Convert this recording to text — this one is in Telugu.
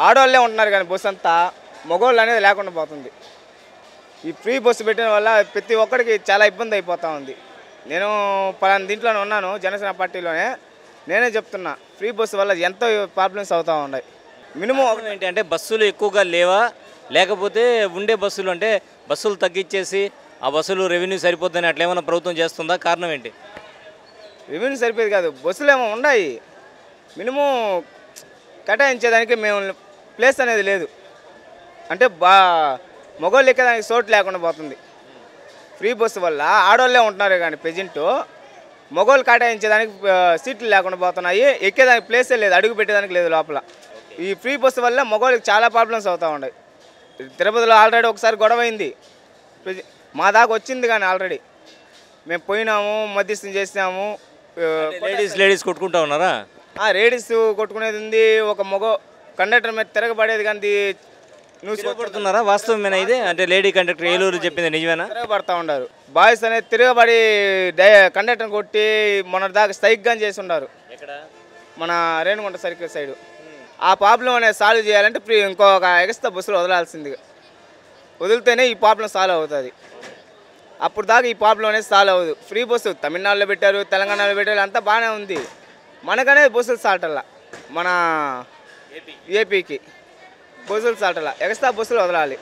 ఆడవాళ్ళే ఉంటున్నారు కానీ బస్సు అంతా మగవాళ్ళు అనేది లేకుండా పోతుంది. ఈ ఫ్రీ బస్సు పెట్టిన వల్ల ప్రతి ఒక్కరికి చాలా ఇబ్బంది అయిపోతూ ఉంది. నేను పలానా దీంట్లోనే ఉన్నాను, జనసేన పార్టీలోనే. నేనే చెప్తున్నా, ఫ్రీ బస్సు వల్ల ఎంతో ప్రాబ్లమ్స్ అవుతూ ఉన్నాయి. మినిమం ఏంటి అంటే బస్సులు ఎక్కువగా లేవా, లేకపోతే ఉండే బస్సులు అంటే బస్సులు తగ్గించేసి ఆ బస్సులు రెవెన్యూ సరిపోద్దని అట్లా ఏమైనా ప్రభుత్వం చేస్తుందా? కారణం ఏంటి? రెవెన్యూ సరిపోయేది కాదు, బస్సులు ఏమో ఉన్నాయి, మినిమం కేటాయించేదానికి మేము ప్లేస్ అనేది లేదు. అంటే మగవాళ్ళు ఎక్కేదానికి చోటు లేకుండా పోతుంది. ఫ్రీ బస్సు వల్ల ఆడవాళ్ళే ఉంటున్నారు కానీ ప్రజెంటు మగవాళ్ళు కేటాయించేదానికి సీట్లు లేకుండా పోతున్నాయి. ఎక్కేదానికి ప్లేసే లేదు, అడుగు పెట్టేదానికి లేదు లోపల. ఈ ఫ్రీ బస్సు వల్ల మగవాళ్ళకి చాలా ప్రాబ్లమ్స్ అవుతూ ఉన్నాయి. తిరుపతిలో ఆల్రెడీ ఒకసారి గొడవ అయింది, మా దాకా వచ్చింది. కానీ ఆల్రెడీ మేము పోయినాము, మధ్యస్థం చేసినాము. లేడీస్ కొట్టుకుంటా ఉన్నారా? లేడీస్ కొట్టుకునేది ఉంది, ఒక కండక్టర్ మీద తిరగబడేది. కానీ న్యూస్ పడుతున్నారా? వాస్తవమేనా ఇది? అంటే లేడీ కండక్టర్ ఏలూరు చెప్పింది నిజమేనా? తిరగబడతా ఉన్నారు బాయ్స్ అనేది, తిరగబడి కండక్టర్ని కొట్టి మొన్న దాకా స్ట్రైక్ గాని చేసి ఉన్నారు మన రేణుగుంట సర్కిల్ సైడ్. ఆ ప్రాబ్లం అనేది సాల్వ్ చేయాలంటే ఇంకొక ఎక్స్ట్రా బస్సులు వదలాల్సిందిగా, వదిలితేనే ఈ ప్రాబ్లం సాల్వ్ అవుతుంది. అప్పుడు దాకా ఈ ప్రాబ్లం అనేది సాల్వ్ అవ్వదు. ఫ్రీ బస్సు తమిళనాడులో పెట్టారు, తెలంగాణలో పెట్టారు, అంతా బాగానే ఉంది. మనకనేది బస్సులు సాల్టల్లా, మన ఏపీకి బస్సులు సాల్టల్లా, ఎక్స్ట్రా బస్సులు వదలాలి.